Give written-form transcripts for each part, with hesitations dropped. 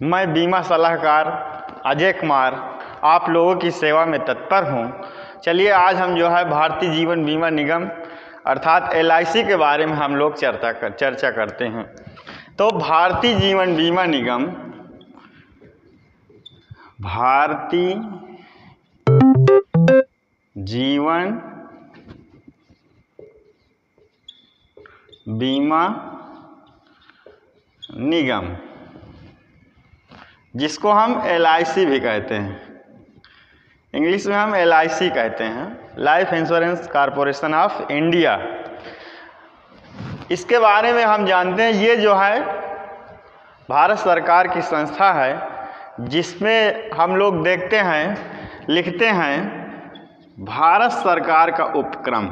मैं बीमा सलाहकार अजय कुमार आप लोगों की सेवा में तत्पर हूँ। चलिए आज हम जो है भारतीय जीवन बीमा निगम अर्थात LIC के बारे में हम लोग चर्चा करते हैं। तो भारतीय जीवन बीमा निगम भारतीय जीवन बीमा निगम, जिसको हम LIC भी कहते हैं, इंग्लिश में हम LIC कहते हैं, life insurance corporation of India. इसके बारे में हम जानते हैं, ये जो है भारत सरकार की संस्था है, जिसमें हम लोग देखते हैं, लिखते हैं भारत सरकार का उपक्रम,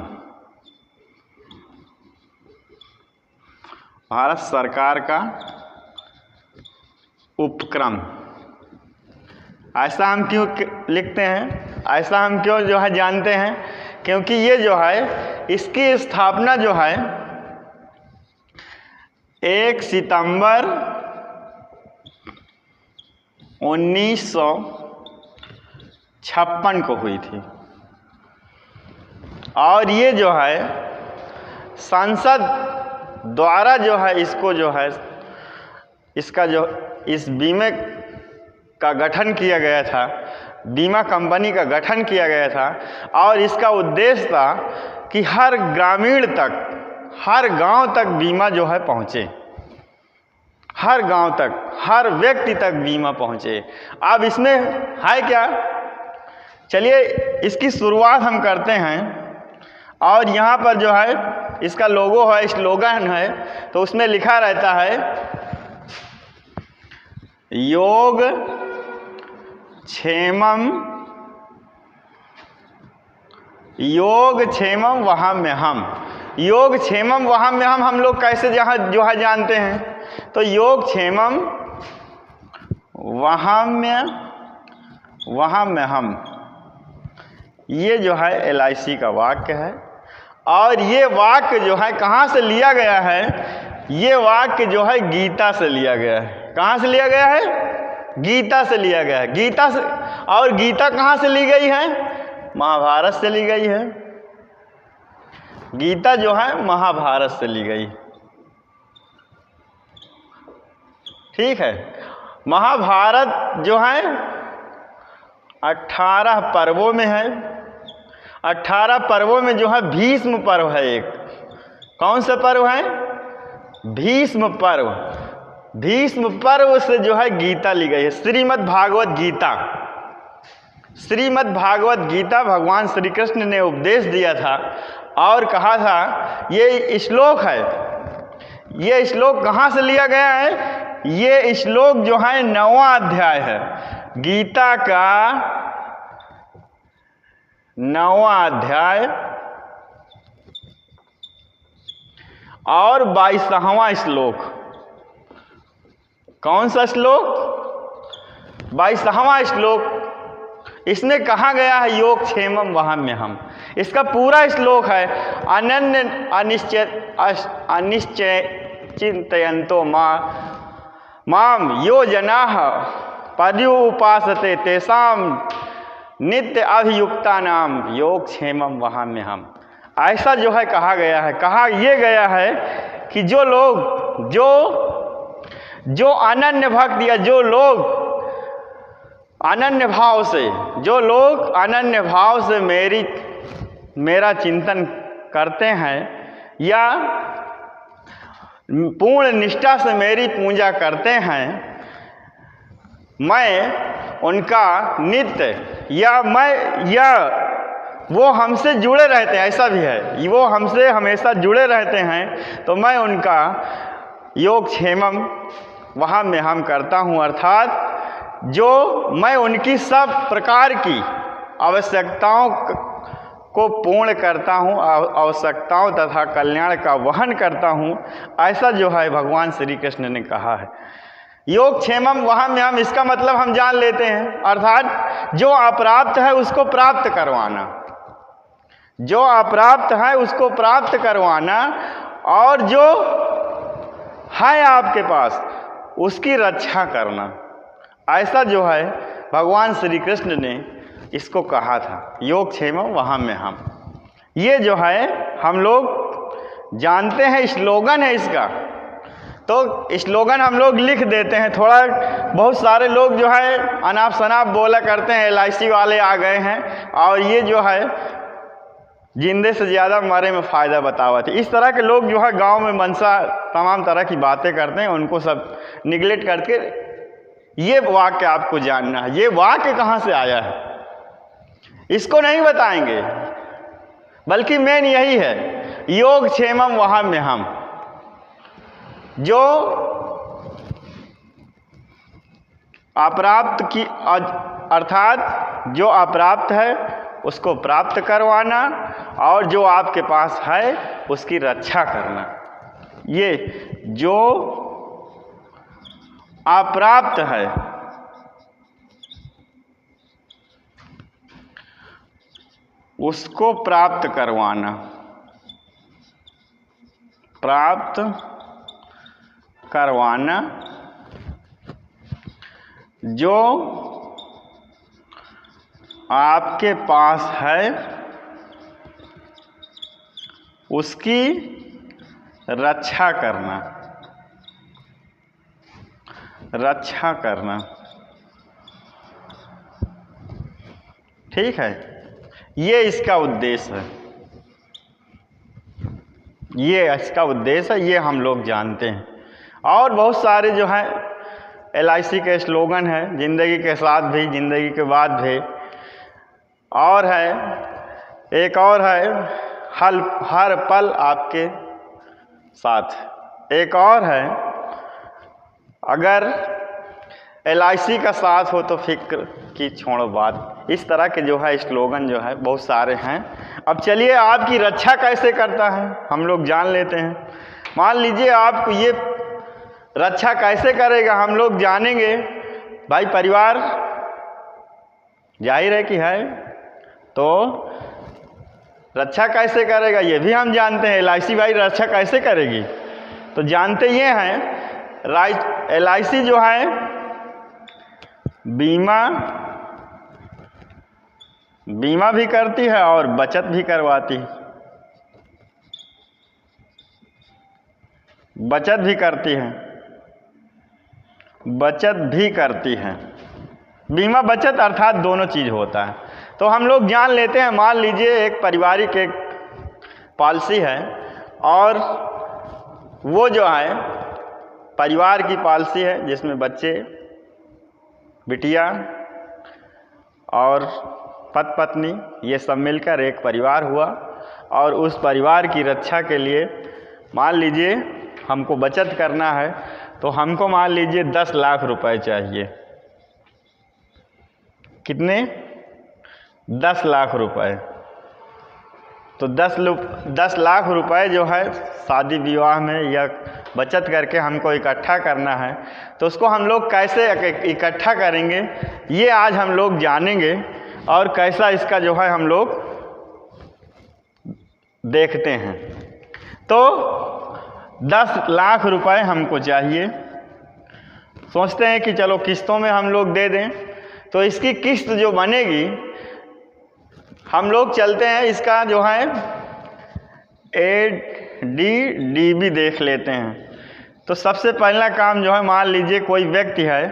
भारत सरकार का उपक्रम। ऐसा हम क्यों लिखते हैं, ऐसा हम क्यों जो है जानते हैं, क्योंकि ये जो है इसकी स्थापना जो है 1 सितंबर 1956 को हुई थी और ये जो है संसद द्वारा जो है इसको जो है इसका जो इस बीमे का गठन किया गया था, बीमा कंपनी का गठन किया गया था और इसका उद्देश्य था कि हर ग्रामीण तक, हर गांव तक बीमा जो है पहुंचे, हर गांव तक, हर व्यक्ति तक बीमा पहुंचे। अब इसमें है क्या, चलिए इसकी शुरुआत हम करते हैं। और यहाँ पर जो है इसका लोगो है, स्लोगन है, तो उसमें लिखा रहता है योग क्षेमम वहाम्यहम्। योग क्षेमम वहाम्यहम् हम लोग कैसे जहाँ जो है जानते हैं, तो योग क्षेमम वहाम्यहम् ये जो है LIC का वाक्य है। और ये वाक्य जो है कहाँ से लिया गया है, ये वाक्य जो है गीता से लिया गया है। कहाँ से लिया गया है, गीता से लिया गया है। गीता से, और गीता कहाँ से ली गई है, महाभारत से ली गई है। गीता जो है महाभारत से ली गई, ठीक है। महाभारत जो है 18 पर्वों में है। 18 पर्वों में जो है भीष्म पर्व है एक। कौन सा पर्व है, भीष्म पर्व। भीष्म पर्व से जो है गीता ली गई है, श्रीमद् भागवत गीता। श्रीमद् भागवत गीता भगवान श्री कृष्ण ने उपदेश दिया था और कहा था, ये श्लोक है, ये श्लोक कहाँ से लिया गया है, ये श्लोक जो है 9वां अध्याय है, गीता का 9वां अध्याय और 22वां श्लोक। कौन सा श्लोक, 22वां श्लोक। इसमें कहा गया है योग क्षेमम वहाम्यहम्। इसका पूरा श्लोक है अनन्य अनिश्चय चिंतयन्तो माम यो जनाः पर्युपासते तेषां नित्य अभियुक्तानां योग क्षेमम वहाम्यहम्। ऐसा जो है कहा गया है, कहा ये गया है कि जो लोग जो अनन्य भक्त या जो लोग अनन्य भाव से, जो लोग अनन्य भाव से मेरा चिंतन करते हैं या पूर्ण निष्ठा से मेरी पूजा करते हैं, मैं उनका नित्य या वो हमसे जुड़े रहते हैं, ऐसा भी है, वो हमसे हमेशा जुड़े रहते हैं, तो मैं उनका योग क्षेमम वहाम्यहम् करता हूँ। अर्थात जो मैं उनकी सब प्रकार की आवश्यकताओं को पूर्ण करता हूँ, आवश्यकताओं तथा कल्याण का वहन करता हूँ, ऐसा जो है भगवान श्री कृष्ण ने कहा है। योग क्षेमम वहाम्यहम् इसका मतलब हम जान लेते हैं, अर्थात जो अप्राप्त है उसको प्राप्त करवाना, जो अप्राप्त है उसको प्राप्त करवाना, और जो है आपके पास उसकी रक्षा करना। ऐसा जो है भगवान श्री कृष्ण ने इसको कहा था, योगक्षेमम वहाम्यहम्। ये जो है हम लोग जानते हैं, स्लोगन है इसका। तो स्लोगन हम लोग लिख देते हैं, थोड़ा बहुत सारे लोग जो है अनाप शनाप बोला करते हैं, LIC वाले आ गए हैं और ये जो है जिंदे से ज़्यादा मरे में फ़ायदा बतावत है। इस तरह के लोग जो है गांव में मनसा तमाम तरह की बातें करते हैं, उनको सब निगलेक्ट करके ये वाक्य आपको जानना है, ये वाक्य कहाँ से आया है इसको नहीं बताएंगे, बल्कि मेन यही है, योगक्षेमम वहाम्यहम्। जो अप्राप्त की अर्थात जो अप्राप्त है उसको प्राप्त करवाना और जो आपके पास है उसकी रक्षा करना। ये जो अप्राप्त है उसको प्राप्त करवाना, प्राप्त करवाना। जो आपके पास है उसकी रक्षा करना, रक्षा करना। ठीक है, ये इसका उद्देश्य है, ये इसका उद्देश्य है, ये हम लोग जानते हैं। और बहुत सारे जो है LIC के स्लोगन है, ज़िंदगी के साथ भी ज़िंदगी के बाद भी, और है एक और है हर पल आपके साथ, एक और है अगर LIC का साथ हो तो फिक्र की छोड़ो बात। इस तरह के जो है स्लोगन जो है बहुत सारे हैं। अब चलिए आपकी रक्षा कैसे करता है हम लोग जान लेते हैं। मान लीजिए आपको ये रक्षा कैसे करेगा हम लोग जानेंगे। भाई परिवार जाहिर है कि है, तो रक्षा कैसे करेगा ये भी हम जानते हैं। LIC भाई रक्षा कैसे करेगी तो जानते ये हैं, LIC जो है बीमा भी करती है और बचत भी करवाती है, बचत भी करती है, बचत भी करती है। बीमा बचत अर्थात दोनों चीज़ होता है। तो हम लोग जान लेते हैं, मान लीजिए एक पारिवारिक एक पॉलिसी है और वो जो है परिवार की पॉलिसी है जिसमें बच्चे, बिटिया और पति पत्नी ये सब मिलकर एक परिवार हुआ और उस परिवार की रक्षा के लिए मान लीजिए हमको बचत करना है तो हमको मान लीजिए 10 लाख रुपए चाहिए। कितने? 10 लाख रुपए। तो 10 लाख रुपए जो है शादी विवाह में या बचत करके हमको इकट्ठा करना है, तो उसको हम लोग कैसे इकट्ठा करेंगे ये आज हम लोग जानेंगे और कैसा इसका जो है हम लोग देखते हैं। तो 10 लाख रुपए हमको चाहिए, सोचते हैं कि चलो किस्तों में हम लोग दे दें। तो इसकी किस्त जो बनेगी हम लोग चलते हैं, इसका जो है ADDB देख लेते हैं। तो सबसे पहला काम जो है मान लीजिए कोई व्यक्ति है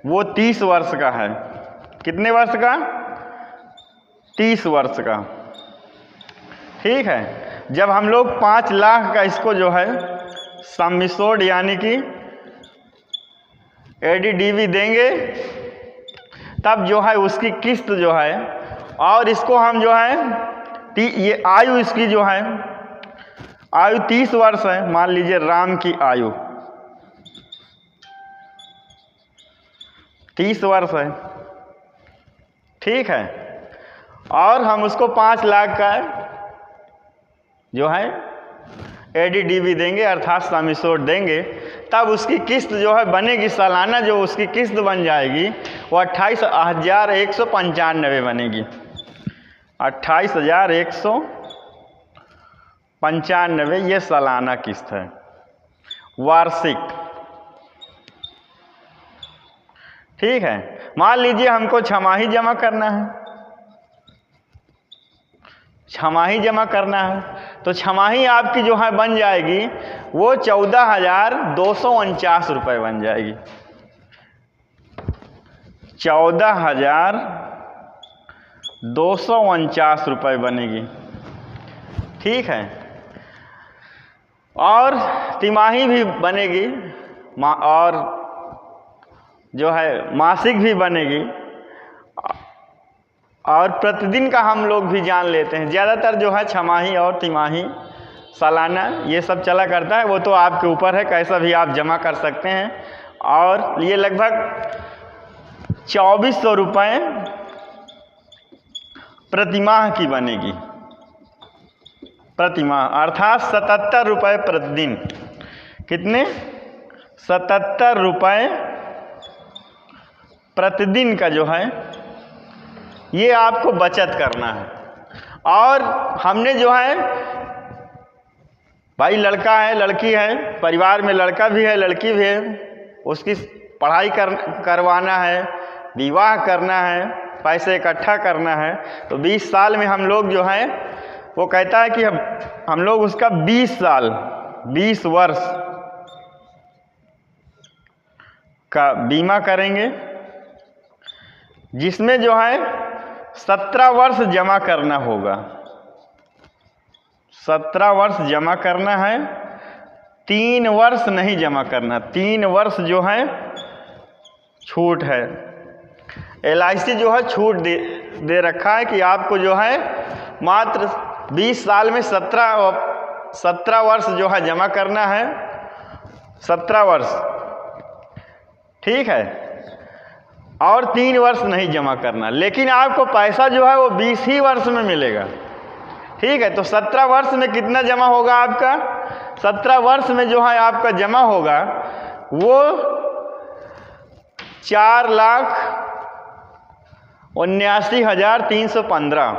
वो 30 वर्ष का है। कितने वर्ष का? 30 वर्ष का। ठीक है, जब हम लोग 5 लाख का इसको जो है सम एश्योर्ड यानी कि ADDB देंगे तब जो है उसकी किस्त जो है, और इसको हम जो है ये आयु इसकी जो है आयु 30 वर्ष है, मान लीजिए राम की आयु 30 वर्ष है। ठीक है, और हम उसको 5 लाख का जो है ADDB देंगे अर्थात सम एश्योर्ड देंगे, तब उसकी किस्त जो है बनेगी सालाना, जो उसकी किस्त बन जाएगी वो 28,195 बनेगी। 28,195 ये सालाना किस्त है, वार्षिक। ठीक है। मान लीजिए हमको छमाही जमा करना है, छमाही जमा करना है, तो छमाही आपकी जो है बन जाएगी वो 14,249 रुपये बन जाएगी। 14,249 रुपये बनेगी। ठीक है। और तिमाही भी बनेगी और जो है मासिक भी बनेगी, और प्रतिदिन का हम लोग भी जान लेते हैं। ज़्यादातर जो है छमाही और तिमाही, सालाना ये सब चला करता है। वो तो आपके ऊपर है, कैसा भी आप जमा कर सकते हैं। और ये लगभग 2400 रुपये प्रतिमाह की बनेगी, प्रतिमाह, अर्थात 77 रुपये प्रतिदिन। कितने? 77 रुपये प्रतिदिन का जो है ये आपको बचत करना है। और हमने जो है भाई लड़का है, लड़की है, परिवार में लड़का भी है, लड़की भी है, उसकी पढ़ाई करवाना है, विवाह करना है, पैसे इकट्ठा करना है। तो 20 साल में हम लोग जो है वो कहता है कि हम लोग उसका 20 साल, 20 वर्ष का बीमा करेंगे, जिसमें जो है 17 वर्ष जमा करना होगा। 17 वर्ष जमा करना है, 3 वर्ष नहीं जमा करना। 3 वर्ष जो है छूट है। LIC जो है छूट दे रखा है कि आपको जो है मात्र 20 साल में 17 वर्ष जो है जमा करना है, 17 वर्ष। ठीक है। और 3 वर्ष नहीं जमा करना, लेकिन आपको पैसा जो है वो 20 ही वर्ष में मिलेगा। ठीक है। तो 17 वर्ष में कितना जमा होगा आपका? 17 वर्ष में जो है आपका जमा होगा वो 4,79,315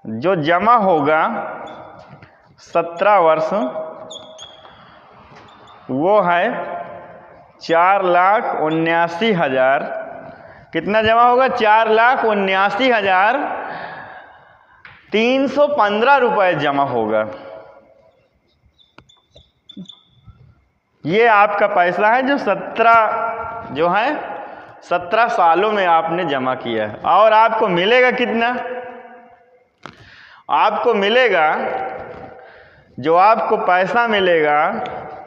जो जमा होगा 17 वर्ष, वो है 4,79,000। कितना जमा होगा? 4,79,315 रुपये जमा होगा। ये आपका पैसा है जो 17 सालों में आपने जमा किया है। और आपको मिलेगा कितना? आपको मिलेगा, जो आपको पैसा मिलेगा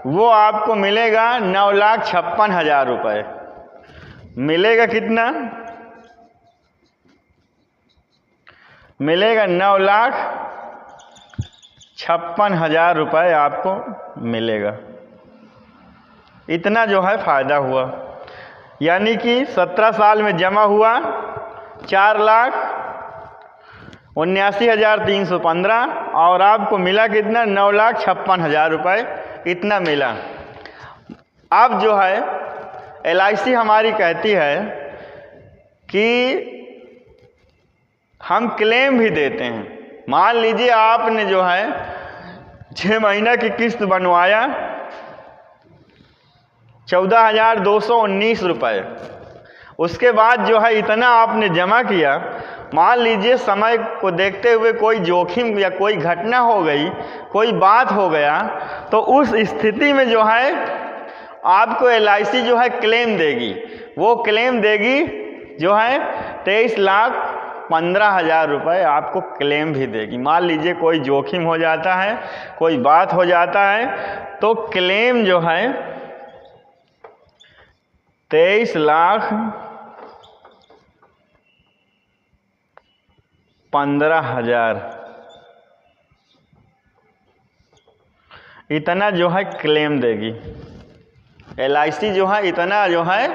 वो आपको मिलेगा 9,56,000 रुपये। मिलेगा कितना? मिलेगा 9,56,000 रुपये आपको मिलेगा। इतना जो है फ़ायदा हुआ, यानी कि 17 साल में जमा हुआ 4,79,315 और आपको मिला कितना? 9,56,000 रुपये। इतना मिला। अब जो है LIC हमारी कहती है कि हम क्लेम भी देते हैं। मान लीजिए आपने जो है 6 महीना की किस्त बनवाया 14,219 रुपये, उसके बाद जो है इतना आपने जमा किया। मान लीजिए समय को देखते हुए कोई जोखिम या कोई घटना हो गई, कोई बात हो गया, तो उस स्थिति में जो है आपको LIC जो है क्लेम देगी। वो क्लेम देगी जो है 23,15,000 रुपये आपको क्लेम भी देगी। मान लीजिए कोई जोखिम हो जाता है, कोई बात हो जाता है, तो क्लेम जो है 23,15,000 इतना जो है क्लेम देगी। LIC जो है इतना जो है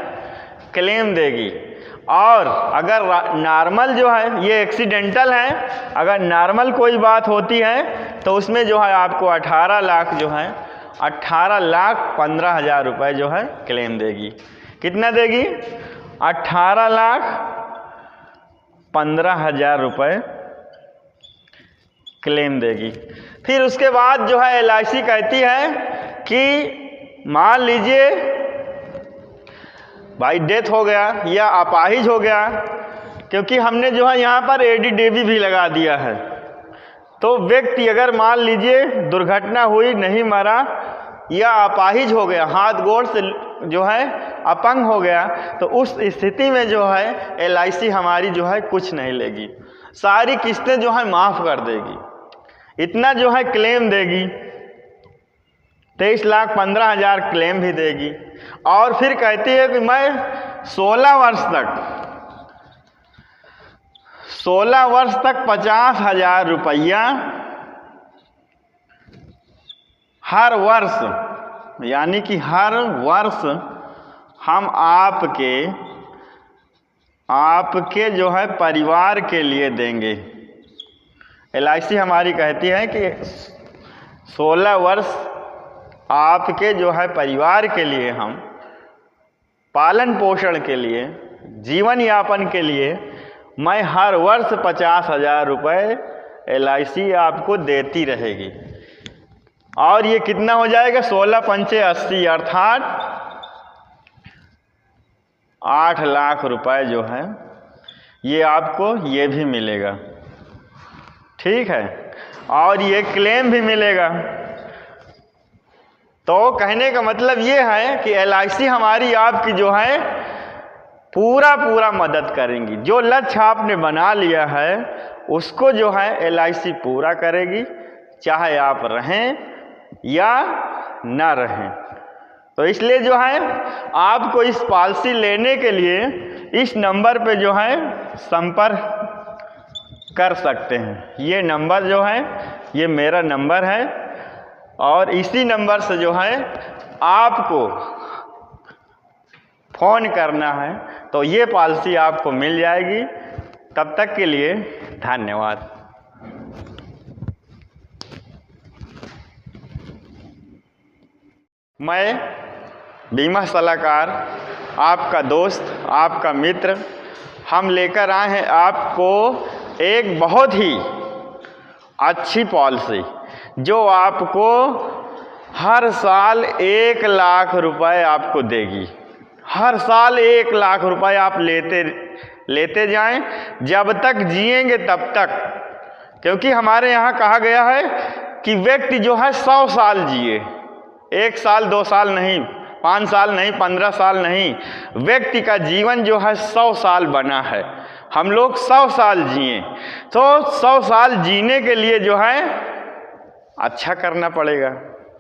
क्लेम देगी। और अगर नॉर्मल जो है, ये एक्सीडेंटल है, अगर नॉर्मल कोई बात होती है तो उसमें जो है आपको 18 लाख जो है 18,15,000 रुपये जो है क्लेम देगी। कितना देगी? 18,15,000 रुपये क्लेम देगी। फिर उसके बाद जो है LIC कहती है कि मान लीजिए भाई डेथ हो गया या अपाहिज हो गया, क्योंकि हमने जो है यहाँ पर एडीडेबी भी लगा दिया है, तो व्यक्ति अगर मान लीजिए दुर्घटना हुई, नहीं मरा या अपाहिज हो गया, हाथ गोड़ से जो है अपंग हो गया, तो उस स्थिति में जो है LIC हमारी जो है कुछ नहीं लेगी, सारी किस्तें जो है माफ़ कर देगी, इतना जो है क्लेम देगी, 23,15,000 क्लेम भी देगी। और फिर कहती है कि मैं 16 वर्ष तक 50,000 रुपया हर वर्ष, यानी कि हर वर्ष हम आपके जो है परिवार के लिए देंगे। LIC हमारी कहती है कि 16 वर्ष आपके जो है परिवार के लिए, हम पालन पोषण के लिए, जीवन यापन के लिए मैं हर वर्ष 50,000 रुपये LIC आपको देती रहेगी। और ये कितना हो जाएगा, 16 पंचे 80, अर्थात 8 लाख रुपए जो है ये आपको ये भी मिलेगा, ठीक है, और ये क्लेम भी मिलेगा। तो कहने का मतलब ये है कि LIC हमारी आपकी जो है पूरा मदद करेंगी। जो लक्ष्य आपने बना लिया है उसको जो है LIC पूरा करेगी, चाहे आप रहें या ना रहें। तो इसलिए जो है आपको इस पॉलिसी लेने के लिए इस नंबर पे जो है संपर्क कर सकते हैं। ये नंबर जो है ये मेरा नंबर है, और इसी नंबर से जो है आपको फ़ोन करना है तो ये पॉलिसी आपको मिल जाएगी। तब तक के लिए धन्यवाद। मैं बीमा सलाहकार, आपका दोस्त, आपका मित्र, हम लेकर आए हैं आपको एक बहुत ही अच्छी पॉलिसी जो आपको हर साल 1 लाख रुपए आपको देगी। हर साल 1 लाख रुपए आप लेते जाएं, जब तक जिएंगे तब तक, क्योंकि हमारे यहाँ कहा गया है कि व्यक्ति जो है 100 साल जिए, 1 साल 2 साल नहीं, 5 साल नहीं, 15 साल नहीं, व्यक्ति का जीवन जो है 100 साल बना है। हम लोग 100 साल जिए, तो 100 साल जीने के लिए जो है अच्छा करना पड़ेगा,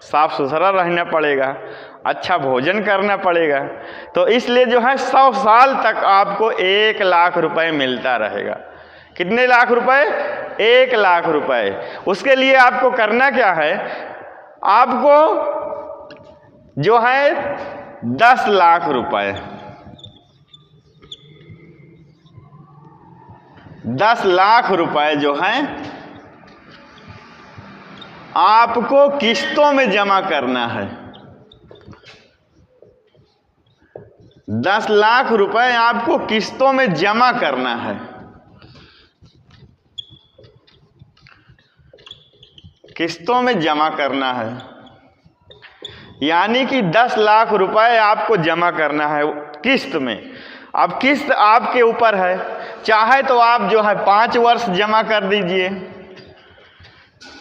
साफ सुथरा रहना पड़ेगा, अच्छा भोजन करना पड़ेगा। तो इसलिए जो है 100 साल तक आपको 1 लाख रुपए मिलता रहेगा। कितने लाख रुपए? 1 लाख रुपए। उसके लिए आपको करना क्या है, आपको जो है 10 लाख रुपए, 10 लाख रुपए जो है आपको किस्तों में जमा करना है। 10 लाख रुपए आपको किस्तों में जमा करना है। किस्तों में जमा करना है, यानी कि 10 लाख रुपए आपको जमा करना है किस्त में। अब किस्त आपके ऊपर है, चाहे तो आप जो है 5 वर्ष जमा कर दीजिए,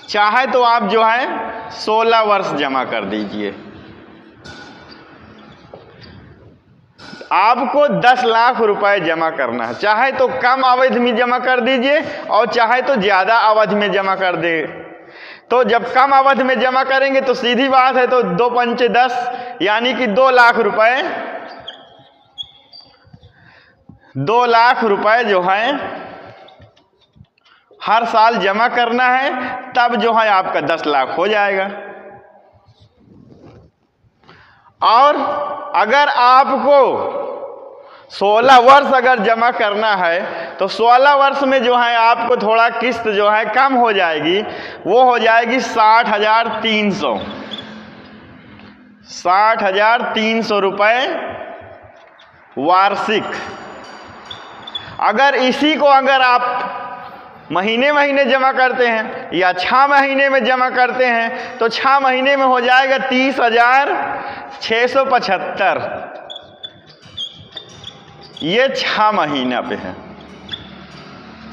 चाहे तो आप जो है 16 वर्ष जमा कर दीजिए। आपको 10 लाख रुपए जमा करना है, चाहे तो कम अवधि में जमा कर दीजिए और चाहे तो ज़्यादा अवधि में जमा कर दे। तो जब कम अवधि में जमा करेंगे तो सीधी बात है, तो 2 पंचे 10, यानी कि 2 लाख रुपए, 2 लाख रुपए जो है हर साल जमा करना है, तब जो है आपका 10 लाख हो जाएगा। और अगर आपको 16 वर्ष अगर जमा करना है तो 16 वर्ष में जो है आपको थोड़ा किस्त जो है कम हो जाएगी, वो हो जाएगी 60,300, 60,300 रुपये वार्षिक। अगर इसी को अगर आप महीने महीने जमा करते हैं या 6 महीने में जमा करते हैं तो 6 महीने में हो जाएगा 30,675, ये 6 महीना पे है,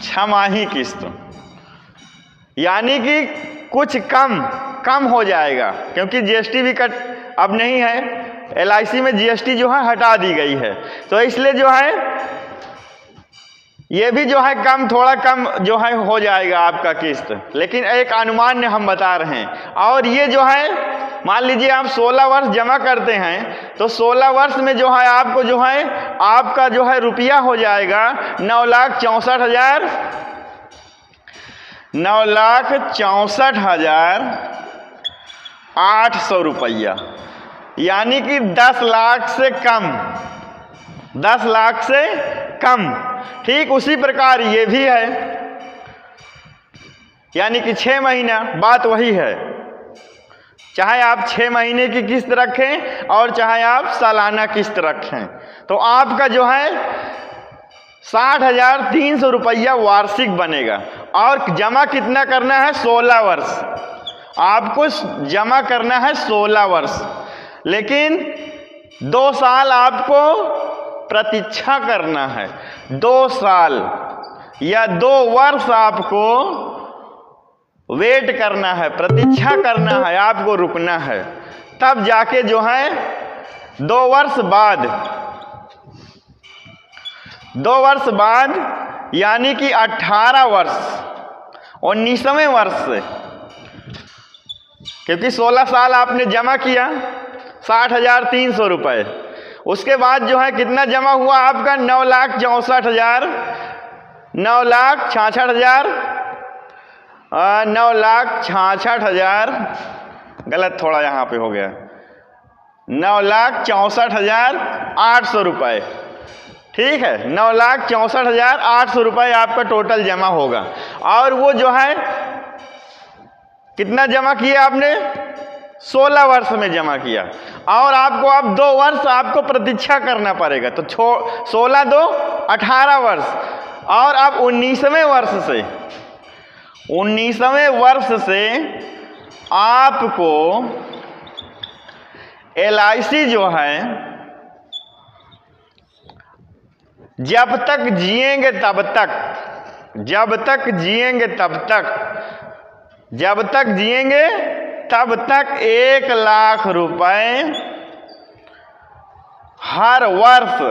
6माही किस्त, यानी कि कुछ कम हो जाएगा, क्योंकि जीएसटी भी कट अब नहीं है, एलआईसी में जीएसटी जो है हटा दी गई है, तो इसलिए जो है ये भी जो है थोड़ा कम जो है हो जाएगा आपका किस्त, लेकिन एक अनुमान हम बता रहे हैं। और ये जो है मान लीजिए आप 16 वर्ष जमा करते हैं, तो 16 वर्ष में जो है आपको जो है आपका जो है रुपया हो जाएगा 9,64,800 रुपया, यानी कि 10 लाख से कम, 10 लाख से कम। ठीक उसी प्रकार ये भी है, यानी कि 6 महीना, बात वही है, चाहे आप 6 महीने की किस्त रखें और चाहे आप सालाना किस्त रखें, तो आपका जो है 60,300 रुपया वार्षिक बनेगा। और जमा कितना करना है? 16 वर्ष आपको जमा करना है, 16 वर्ष, लेकिन 2 साल आपको प्रतीक्षा करना है, 2 साल या 2 वर्ष आपको वेट करना है, प्रतीक्षा करना है, आपको रुकना है, तब जाके जो है 2 वर्ष बाद यानी कि 18 वर्ष 19वें वर्ष से, क्योंकि 16 साल आपने जमा किया 60,300 रुपये, उसके बाद जो है कितना जमा हुआ आपका 9,66,000 गलत थोड़ा यहाँ पे हो गया, 9,64,800 रुपये, ठीक है, 9,64,800 रुपये आपका टोटल जमा होगा। और वो जो है कितना जमा किया आपने? 16 वर्ष में जमा किया, और आपको अब 2 वर्ष आपको प्रतीक्षा करना पड़ेगा, तो 16 2 18 वर्ष, और अब 19वें वर्ष से आपको एलआईसी जो है जब तक जिएंगे तब तक 1 लाख रुपए हर वर्ष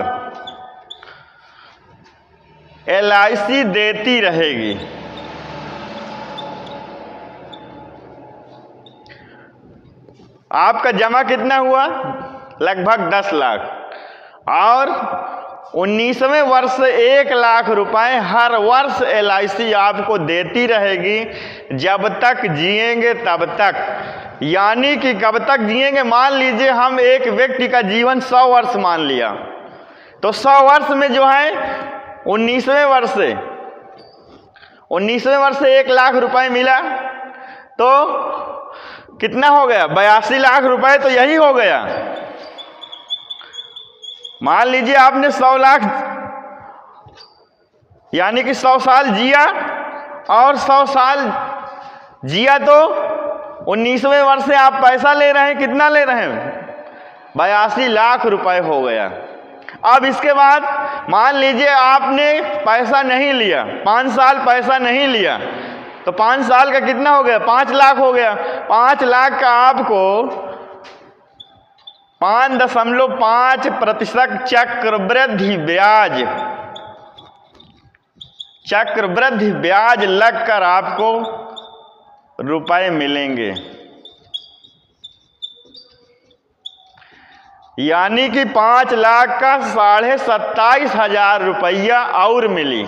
एलआईसी देती रहेगी। आपका जमा कितना हुआ? लगभग 10 लाख, और 19वें वर्ष से 1 लाख रुपए हर वर्ष एलआईसी आपको देती रहेगी जब तक जिएंगे तब तक। यानी कि कब तक जिएंगे? मान लीजिए हम एक व्यक्ति का जीवन 100 वर्ष मान लिया, तो 100 वर्ष में जो है 19वें वर्ष से 1 लाख रुपए मिला, तो कितना हो गया? 82 लाख रुपए तो यही हो गया। मान लीजिए आपने 100 लाख यानी कि 100 साल जिया, और 100 साल जिया तो 19वें वर्ष से आप पैसा ले रहे हैं, कितना ले रहे हैं? 82 लाख रुपए हो गया। अब इसके बाद मान लीजिए आपने पैसा नहीं लिया, 5 साल पैसा नहीं लिया, तो 5 साल का कितना हो गया? 5 लाख हो गया। 5 लाख का आपको 5.5% चक्रवृद्धि ब्याज लगकर आपको रुपए मिलेंगे, यानी कि 5 लाख का 27,500 रुपया और मिली,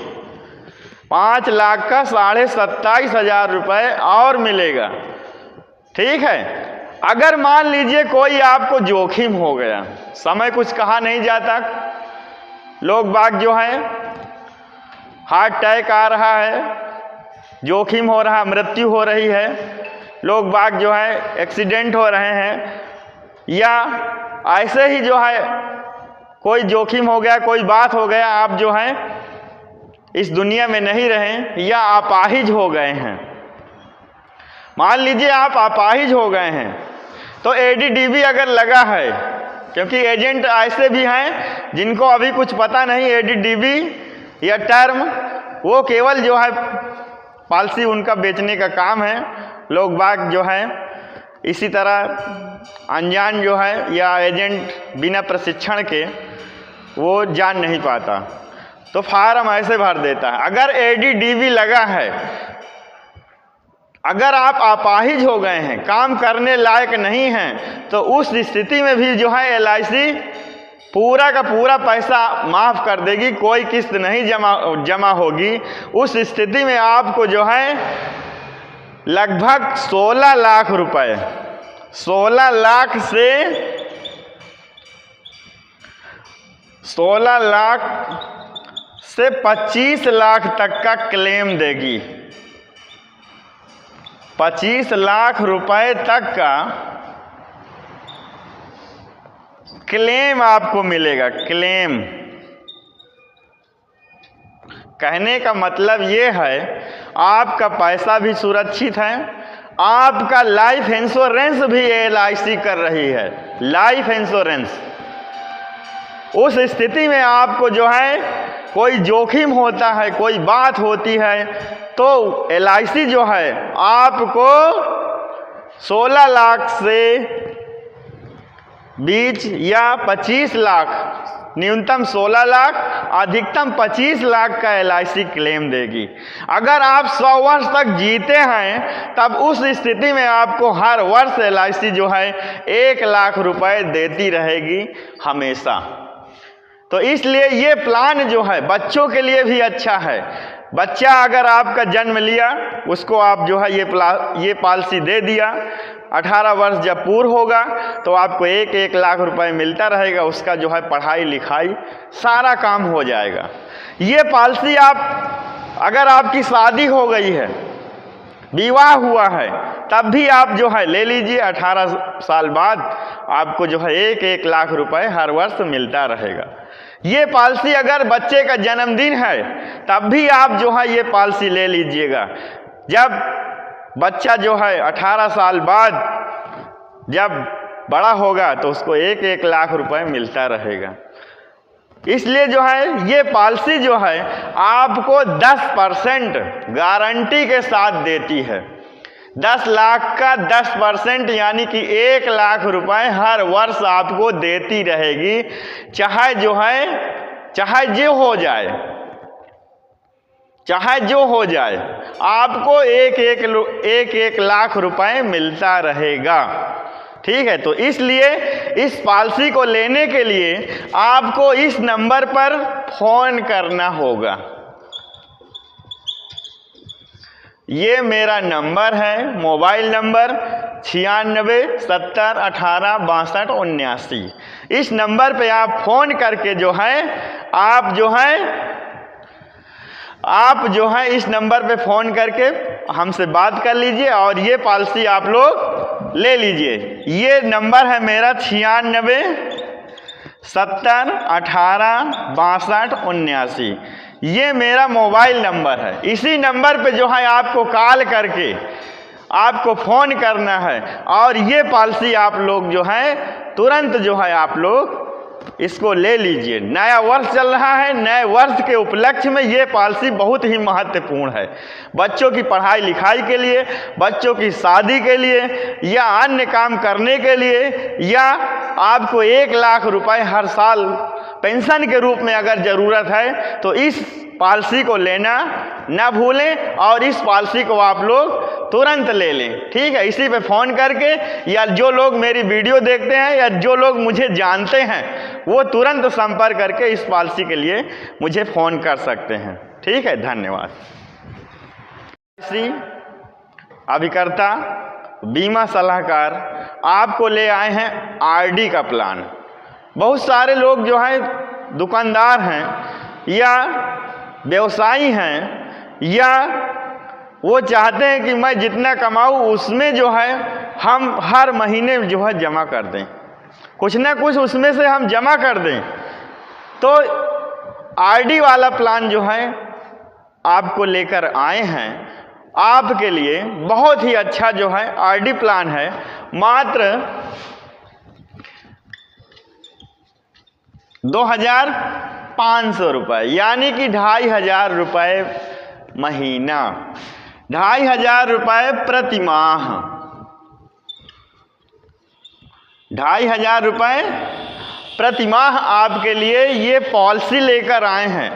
5 लाख का 27,500 रुपये और मिलेगा। ठीक है, अगर मान लीजिए कोई आपको जोखिम हो गया, समय कुछ कहा नहीं जाता, लोग बाग जो है हार्ट अटैक आ रहा है, जोखिम हो रहा, मृत्यु हो रही है, लोग बाग जो है एक्सीडेंट हो रहे हैं, या ऐसे ही जो है कोई जोखिम हो गया, कोई बात हो गया, आप जो है इस दुनिया में नहीं रहे या अपाहिज हो गए हैं। मान लीजिए आप अपाहिज हो गए हैं, तो एडीडीबी अगर लगा है क्योंकि एजेंट ऐसे भी हैं जिनको अभी कुछ पता नहीं ADDB या टर्म, वो केवल जो है पॉलिसी उनका बेचने का काम है। लोग बाग जो है इसी तरह अनजान जो है या एजेंट बिना प्रशिक्षण के वो जान नहीं पाता, तो फार्म ऐसे भर देता है। अगर ADDB लगा है, अगर आप अपाहिज हो गए हैं, काम करने लायक नहीं हैं, तो उस स्थिति में भी जो है LIC पूरा का पूरा पैसा माफ़ कर देगी, कोई किस्त नहीं जमा होगी। उस स्थिति में आपको जो है लगभग 16 लाख रुपए, 16 लाख से 16 लाख से 25 लाख तक का क्लेम देगी। 25 लाख रुपए तक का क्लेम आपको मिलेगा। क्लेम कहने का मतलब ये है आपका पैसा भी सुरक्षित है, आपका लाइफ इंश्योरेंस भी LIC कर रही है, लाइफ इंश्योरेंस। उस स्थिति में आपको जो है कोई जोखिम होता है, कोई बात होती है, तो LIC जो है आपको 16 लाख से 20 या 25 लाख, न्यूनतम 16 लाख, अधिकतम 25 लाख का LIC क्लेम देगी। अगर आप 100 वर्ष तक जीते हैं तब उस स्थिति में आपको हर वर्ष LIC जो है 1 लाख रुपए देती रहेगी हमेशा। तो इसलिए ये प्लान जो है बच्चों के लिए भी अच्छा है। बच्चा अगर आपका जन्म लिया, उसको आप जो है ये पॉलिसी दे दिया, 18 वर्ष जब पूर्ण होगा तो आपको 1 लाख रुपए मिलता रहेगा, उसका जो है पढ़ाई लिखाई सारा काम हो जाएगा। ये पॉलिसी आप अगर आपकी शादी हो गई है, विवाह हुआ है, तब भी आप जो है ले लीजिए। 18 साल बाद आपको जो है 1 लाख रुपए हर वर्ष मिलता रहेगा। ये पॉलिसी अगर बच्चे का जन्मदिन है तब भी आप जो है ये पॉलिसी ले लीजिएगा। जब बच्चा जो है 18 साल बाद जब बड़ा होगा तो उसको 1 लाख रुपए मिलता रहेगा। इसलिए जो है ये पॉलिसी जो है आपको 10% गारंटी के साथ देती है। 10 लाख का 10% यानी कि 1 लाख रुपए हर वर्ष आपको देती रहेगी, चाहे जो हो जाए आपको 1 लाख रुपए मिलता रहेगा। ठीक है, तो इसलिए इस पॉलिसी को लेने के लिए आपको इस नंबर पर फोन करना होगा। ये मेरा नंबर है, मोबाइल नंबर 96 70 18 62 79। इस नंबर पे आप फ़ोन करके जो है आप जो है इस नंबर पे फ़ोन करके हमसे बात कर लीजिए और ये पॉलिसी आप लोग ले लीजिए। ये नंबर है मेरा 96 70 18 62 79। ये मेरा मोबाइल नंबर है। इसी नंबर पे जो है आपको कॉल करके आपको फ़ोन करना है और ये पॉलिसी आप लोग जो है तुरंत जो है आप लोग इसको ले लीजिए। नया वर्ष चल रहा है, नए वर्ष के उपलक्ष्य में ये पॉलिसी बहुत ही महत्वपूर्ण है। बच्चों की पढ़ाई लिखाई के लिए, बच्चों की शादी के लिए या अन्य काम करने के लिए, या आपको 1 लाख रुपए हर साल पेंशन के रूप में अगर ज़रूरत है तो इस पॉलिसी को लेना ना भूलें और इस पॉलिसी को आप लोग तुरंत ले लें। ठीक है, इसी पे फ़ोन करके, या जो लोग मेरी वीडियो देखते हैं या जो लोग मुझे जानते हैं वो तुरंत संपर्क करके इस पॉलिसी के लिए मुझे फ़ोन कर सकते हैं। ठीक है, धन्यवाद। अभिकर्ता बीमा सलाहकार आपको ले आए हैं RD का प्लान। बहुत सारे लोग जो हैं दुकानदार हैं या व्यवसायी हैं, या वो चाहते हैं कि मैं जितना कमाऊँ उसमें जो है हम हर महीने जो है जमा कर दें, कुछ ना कुछ उसमें से हम जमा कर दें। तो RD वाला प्लान जो है आपको लेकर आए हैं। आपके लिए बहुत ही अच्छा जो है RD प्लान है। मात्र 2,500 रुपये, यानी कि 2,500 रुपये महीना, 2,500 रुपये प्रति माह, 2,500 रुपये प्रति माह आपके लिए ये पॉलिसी लेकर आए हैं,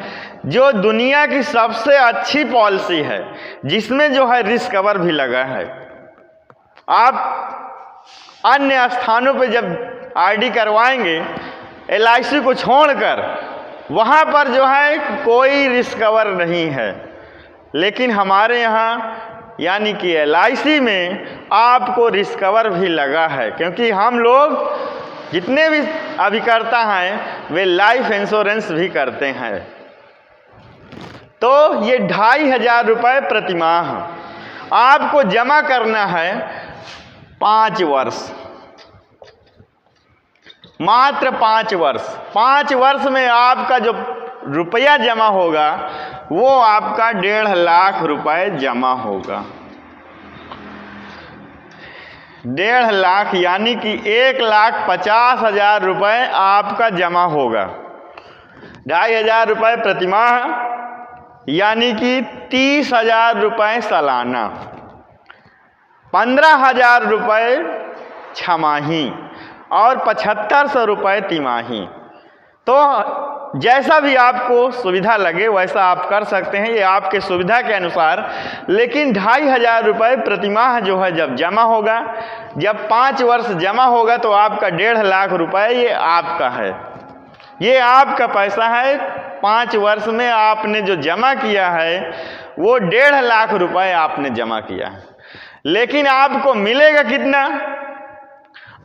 जो दुनिया की सबसे अच्छी पॉलिसी है, जिसमें जो है रिस्क कवर भी लगा है। आप अन्य स्थानों पे जब आरडी करवाएंगे LIC को छोड़कर, वहाँ पर जो है कोई रिस्क कवर नहीं है, लेकिन हमारे यहाँ यानी कि LIC में आपको रिस्क कवर भी लगा है, क्योंकि हम लोग जितने भी अभिकर्ता हैं वे लाइफ इंश्योरेंस भी करते हैं। तो ये 2,500 रुपये प्रति माह आपको जमा करना है 5 वर्ष, मात्र 5 वर्ष। 5 वर्ष में आपका जो रुपया जमा होगा वो आपका 1.5 लाख रुपए जमा होगा। 1.5 लाख यानी कि 1,50,000 रुपये आपका जमा होगा। 2,500 रुपये प्रति माह यानी कि 30,000 रुपये सालाना, 15,000 रुपये छमाही और 7,500 रुपये तिमाही। तो जैसा भी आपको सुविधा लगे वैसा आप कर सकते हैं, ये आपके सुविधा के अनुसार। लेकिन 2,500 रुपये प्रति माह जो है जब जमा होगा, जब 5 वर्ष जमा होगा तो आपका 1.5 लाख रुपये ये आपका है, ये आपका पैसा है। 5 वर्ष में आपने जो जमा किया है वो 1.5 लाख रुपये आपने जमा किया है। लेकिन आपको मिलेगा कितना?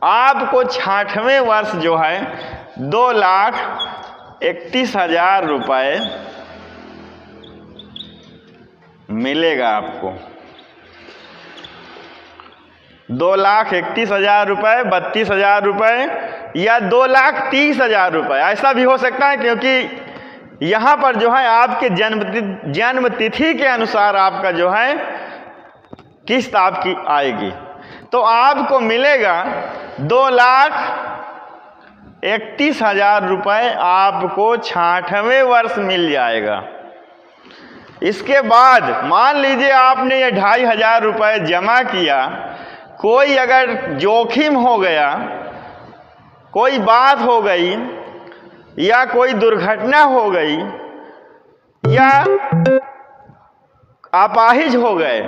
आपको 66वें वर्ष जो है 2,31,000 रुपये मिलेगा आपको। 2,31,000 रुपये, 32,000 रुपये या 2,30,000 रुपये, ऐसा भी हो सकता है, क्योंकि यहाँ पर जो है आपके जन्म तिथि के अनुसार आपका जो है किस्त आपकी आएगी। तो आपको मिलेगा 2,31,000 रुपये आपको 66वें वर्ष मिल जाएगा। इसके बाद मान लीजिए आपने ये 2,500 रुपये जमा किया, कोई अगर जोखिम हो गया, कोई बात हो गई या कोई दुर्घटना हो गई या अपाहिज हो गए,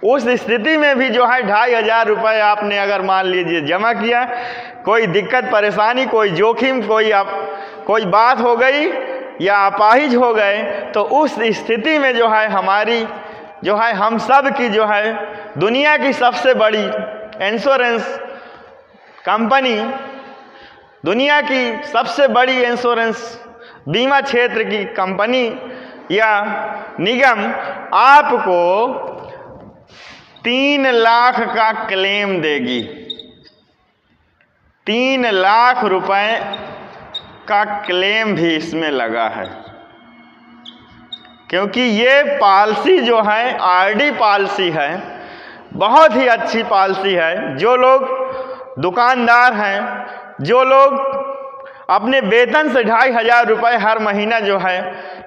उस स्थिति में भी जो है 2,500 रुपये आपने अगर मान लीजिए जमा किया, कोई दिक्कत परेशानी, कोई जोखिम, कोई बात हो गई या अपाहिज हो गए, तो उस स्थिति में जो है हमारी जो है हम सब की जो है दुनिया की सबसे बड़ी इंश्योरेंस कंपनी, दुनिया की सबसे बड़ी इंश्योरेंस बीमा क्षेत्र की कंपनी या निगम आपको 3 लाख का क्लेम देगी। 3 लाख रुपए का क्लेम भी इसमें लगा है, क्योंकि ये पॉलिसी जो है आरडी पॉलिसी है, बहुत ही अच्छी पॉलिसी है। जो लोग दुकानदार हैं, जो लोग अपने वेतन से 2,500 रुपये हर महीना जो है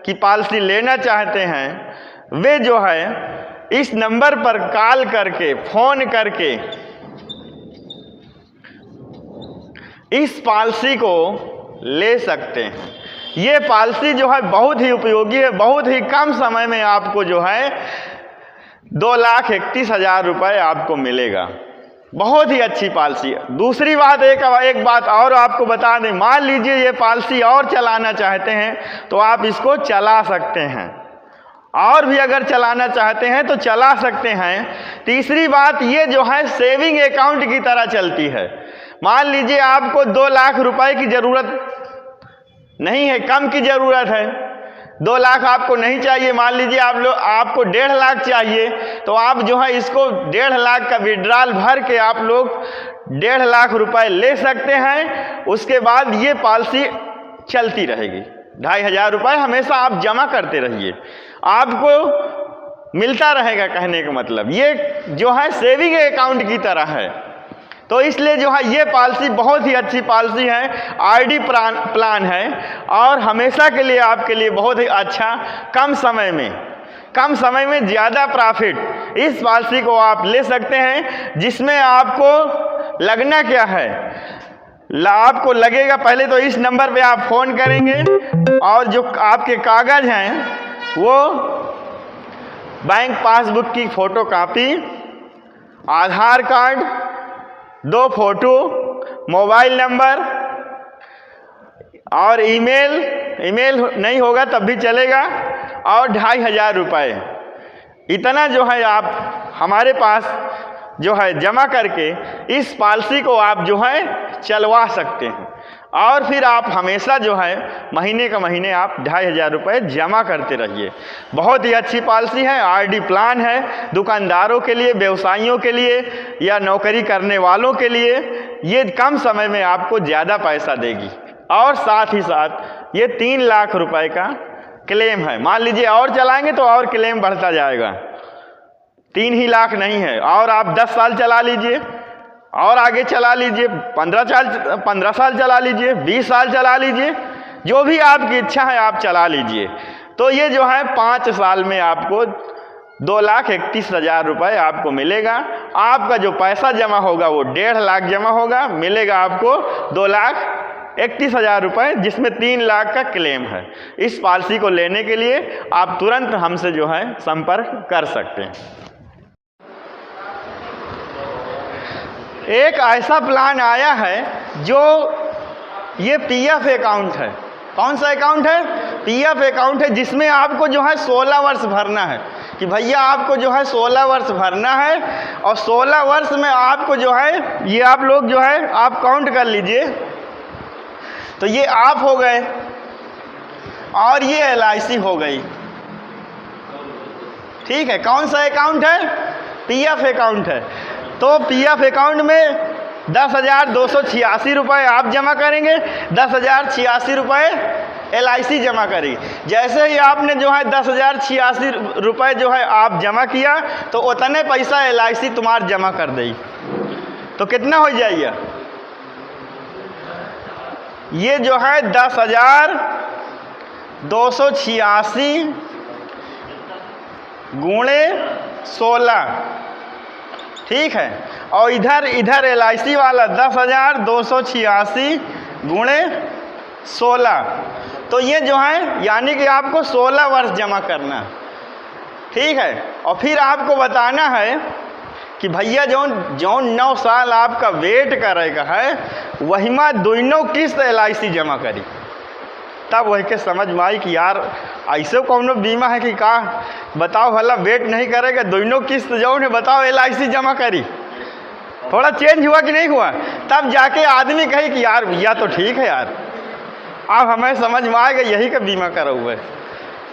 कि पॉलिसी लेना चाहते हैं, वे जो है इस नंबर पर कॉल करके, फोन करके इस पॉलिसी को ले सकते हैं। ये पॉलिसी जो है बहुत ही उपयोगी है, बहुत ही कम समय में आपको जो है 2,31,000 रुपये आपको मिलेगा। बहुत ही अच्छी पॉलिसी है। दूसरी बात, एक बात और आपको बता दें, मान लीजिए ये पॉलिसी और चलाना चाहते हैं तो आप इसको चला सकते हैं, और भी अगर चलाना चाहते हैं तो चला सकते हैं। तीसरी बात, ये जो है सेविंग अकाउंट की तरह चलती है। मान लीजिए आपको 2 लाख रुपए की ज़रूरत नहीं है, कम की ज़रूरत है, 2 लाख आपको नहीं चाहिए, मान लीजिए आपको 1.5 लाख चाहिए, तो आप जो है इसको 1.5 लाख का विड्रॉल भर के आप लोग 1.5 लाख रुपए ले सकते हैं। उसके बाद ये पॉलिसी चलती रहेगी। 2,500 रुपये हमेशा आप जमा करते रहिए, आपको मिलता रहेगा। कहने का मतलब ये जो है सेविंग अकाउंट की तरह है। तो इसलिए जो है ये पॉलिसी बहुत ही अच्छी पॉलिसी है, आरडी प्लान है और हमेशा के लिए आपके लिए बहुत ही अच्छा, कम समय में ज़्यादा प्रॉफिट, इस पॉलिसी को आप ले सकते हैं। जिसमें आपको लगना क्या है, आपको लगेगा पहले तो इस नंबर पे आप फ़ोन करेंगे और जो आपके कागज़ हैं वो बैंक पासबुक की फ़ोटो कापी, आधार कार्ड, 2 फोटो, मोबाइल नंबर और ईमेल नहीं होगा तब भी चलेगा, और 2500 रुपये, इतना जो है आप हमारे पास जो है जमा करके इस पॉलिसी को आप जो है चलवा सकते हैं। और फिर आप हमेशा जो है महीने का महीने आप 2500 रुपये जमा करते रहिए। बहुत ही अच्छी पॉलिसी है, आरडी प्लान है, दुकानदारों के लिए, व्यवसायियों के लिए या नौकरी करने वालों के लिए ये कम समय में आपको ज़्यादा पैसा देगी। और साथ ही साथ ये 3 लाख रुपए का क्लेम है। मान लीजिए और चलाएंगे तो और क्लेम बढ़ता जाएगा, 3 ही लाख नहीं है, और आप 10 साल चला लीजिए और आगे चला लीजिए, 15 साल चला लीजिए, 20 साल चला लीजिए, जो भी आपकी इच्छा है आप चला लीजिए। तो ये जो है 5 साल में आपको 2,31,000 रुपये आपको मिलेगा। आपका जो पैसा जमा होगा वो 1.5 लाख जमा होगा, मिलेगा आपको 2,31,000 रुपये, जिसमें 3 लाख का क्लेम है। इस पॉलिसी को लेने के लिए आप तुरंत हमसे जो है संपर्क कर सकते हैं। एक ऐसा प्लान आया है जो ये पीएफ अकाउंट है। कौन सा अकाउंट है? पीएफ अकाउंट है, जिसमें आपको जो है 16 वर्ष भरना है कि भैया आपको जो है 16 वर्ष भरना है, और 16 वर्ष में आपको जो है ये आप लोग जो है आप काउंट कर लीजिए, तो ये आप हो गए और ये एलआईसी हो गई। ठीक है, कौन सा अकाउंट है? पीएफ अकाउंट है। तो पीएफ अकाउंट में 10,286 रुपये आप जमा करेंगे, 10,086 रुपये एलआईसी जमा करेगी। जैसे ही आपने जो है 10,086 रुपये जो है आप जमा किया तो उतने पैसा एलआईसी तुम्हारा जमा कर देगी। तो कितना हो जाएगा? ये जो है 10,286 गुणे 16, ठीक है, और इधर एलआईसी वाला 10,286 गुणे 16, तो ये जो है यानी कि आपको 16 वर्ष जमा करना है। ठीक है, और फिर आपको बताना है कि भैया जो 9 साल आपका वेट करेगा है वही में दोनों किस्त एलआईसी जमा करी, तब वही के समझ में आई कि यार ऐसे कौनो बीमा है कि का बताओ भला वेट नहीं करेगा, दोनों किस्त जो है बताओ एलआईसी जमा करी। थोड़ा चेंज हुआ कि नहीं हुआ? तब जाके आदमी कहे कि यार भैया तो ठीक है यार, अब हमें समझ में आएगा यही का बीमा करा हुआ है।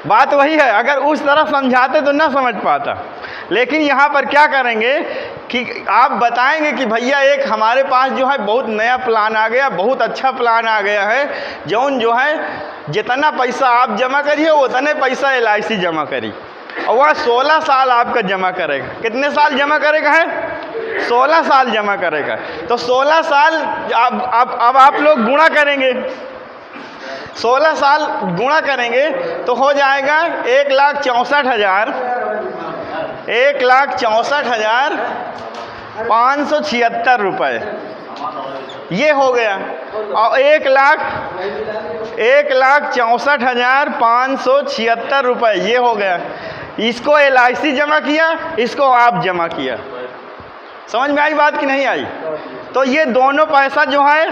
बात वही है, अगर उस तरह समझाते तो ना समझ पाता। लेकिन यहाँ पर क्या करेंगे कि आप बताएंगे कि भैया एक हमारे पास जो है बहुत नया प्लान आ गया, बहुत अच्छा प्लान आ गया है, जो है जितना पैसा आप जमा करिए उतने पैसा एलआईसी जमा करी, और वह 16 साल आपका जमा करेगा। कितने साल जमा करेगा है? 16 साल जमा करेगा। तो 16 साल अब आप लोग गुणा करेंगे, 16 साल गुणा करेंगे तो हो जाएगा 1,64,576 रुपये, ये हो गया। और 1,64,576 रुपये ये हो गया। इसको एलआईसी जमा किया, इसको आप जमा किया। समझ में आई बात कि नहीं आई? तो ये दोनों पैसा जो है,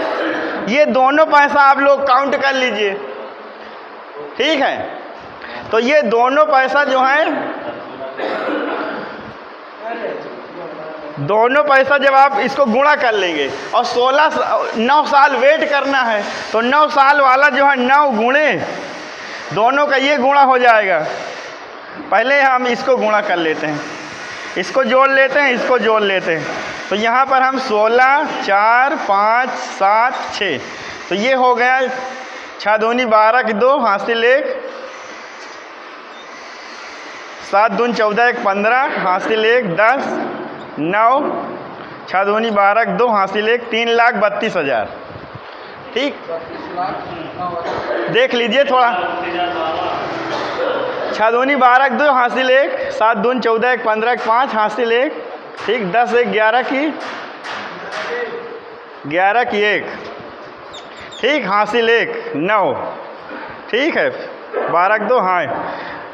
ये दोनों पैसा आप लोग काउंट कर लीजिए। ठीक है, तो ये दोनों पैसा जो है, दोनों पैसा जब आप इसको गुणा कर लेंगे और 9 साल वेट करना है, तो 9 साल वाला जो है 9 गुणे दोनों का ये गुणा हो जाएगा। पहले हम इसको गुणा कर लेते हैं, इसको जोड़ लेते हैं, इसको जोड़ लेते हैं। तो यहाँ पर हम 16, 4, 5, 7, 6, तो ये हो गया 6 दूनी 12 की 2 हासिल 1, 7 दून 14 1 15 हासिल 1 10 9 6 दूनी 12 2 हासिल 1 3,32,000। ठीक, देख लीजिए थोड़ा। 6 दूनी 12 2 हासिल 1 7 दून 14 1 15 5 हासिल 1। ठीक, 10 1 11 की 1। ठीक, हासिल 1 9। ठीक है, 12 2 हाँ,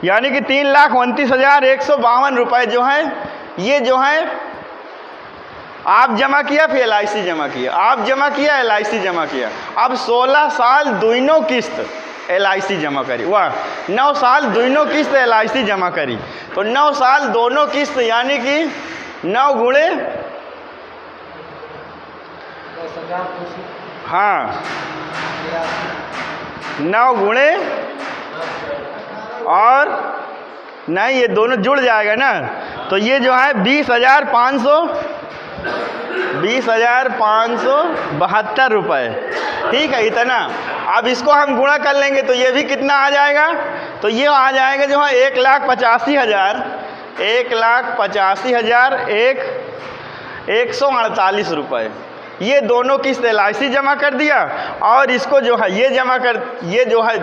यानी कि 3,29,152 रुपये जो है ये जो है आप जमा किया, फिर LIC जमा किया, आप जमा किया, LIC जमा किया। अब 16 साल दोनों किस्त LIC जमा करी, वाह 9 साल दोनों किस्त LIC जमा करी। तो 9 साल दोनों किस्त यानी कि 9 गुणे, हाँ 9 गुणे और नहीं, ये दोनों जुड़ जाएगा ना, तो ये जो है 20,572 रुपये। ठीक है, इतना। अब इसको हम गुणा कर लेंगे तो ये भी कितना आ जाएगा, तो ये आ जाएगा जो है 1,85,000 1,85,148 रुपये। ये दोनों किस्त LIC जमा कर दिया और इसको जो है ये जमा कर, ये जो है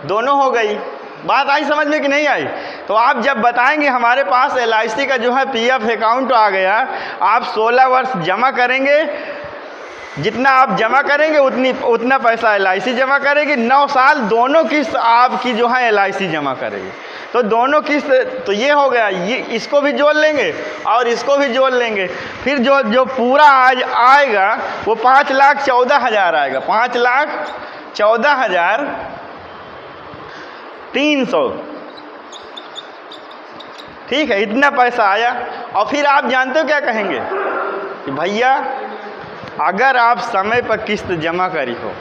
दोनों हो गई। बात आई समझ में कि नहीं आई? तो आप जब बताएंगे हमारे पास LIC का जो है PF अकाउंट आ गया, आप 16 वर्ष जमा करेंगे, जितना आप जमा करेंगे उतना पैसा LIC जमा करेगी। 9 साल दोनों किस्त आपकी जो है LIC जमा करेगी। तो दोनों किस्त, तो ये हो गया, ये इसको भी जोड़ लेंगे और इसको भी जोड़ लेंगे, फिर जो पूरा आज आएगा वो 5,14,000 आएगा, 5,14,300। ठीक है, इतना पैसा आया। और फिर आप जानते हो क्या कहेंगे कि भैया अगर आप समय पर किस्त जमा करी हो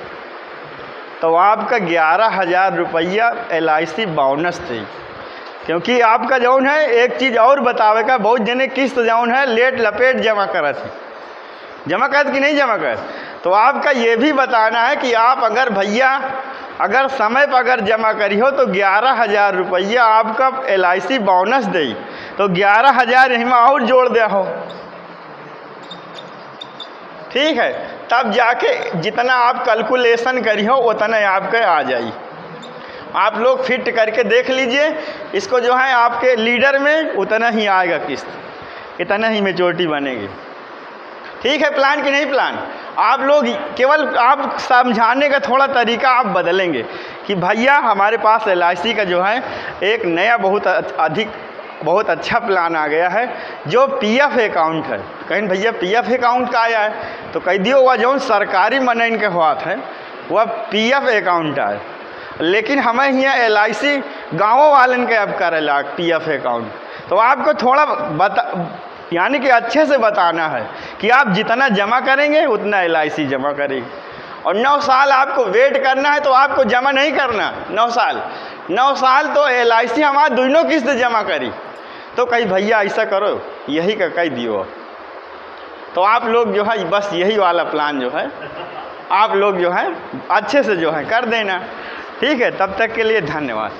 तो आपका 11,000 रुपया LIC बोनस थी। क्योंकि आपका जौन है एक चीज़ और बतावे का, बहुत जने किस्त जौन है लेट लपेट जमा करत कि नहीं जमा कर, तो आपका ये भी बताना है कि आप अगर भैया अगर समय पर अगर जमा करी हो तो 11,000 रुपया आपका LIC बोनस दे, तो 11,000 इसमें और जोड़ दिया हो। ठीक है, तब जाके जितना आप कैलकुलेशन करी हो उतना आपके आ जाई। आप लोग फिट करके देख लीजिए इसको, जो है आपके लीडर में उतना ही आएगा किस्त, इतना ही मेच्योरिटी बनेगी। ठीक है, प्लान कि नहीं प्लान? आप लोग केवल आप समझाने का थोड़ा तरीका आप बदलेंगे कि भैया हमारे पास LIC का जो है एक नया बहुत अच्छा प्लान आ गया है जो PF अकाउंट है। कहीं भैया PF अकाउंट का आया है, तो कह दियो वह जो सरकारी मनन के हुआ है वह PF अकाउंट है, लेकिन हमें यहाँ LIC गाँवों वालन के अब करेला PF अकाउंट। तो आपको थोड़ा यानी कि अच्छे से बताना है कि आप जितना जमा करेंगे उतना LIC जमा करेगी। और 9 साल आपको वेट करना है, तो आपको जमा नहीं करना 9 साल तो LIC हमारा दोनों किस्त जमा करी। तो कहीं भैया ऐसा करो, यही का कह दियो। तो आप लोग जो है बस यही वाला प्लान जो है आप लोग जो है अच्छे से जो है कर देना। ठीक है, तब तक के लिए धन्यवाद।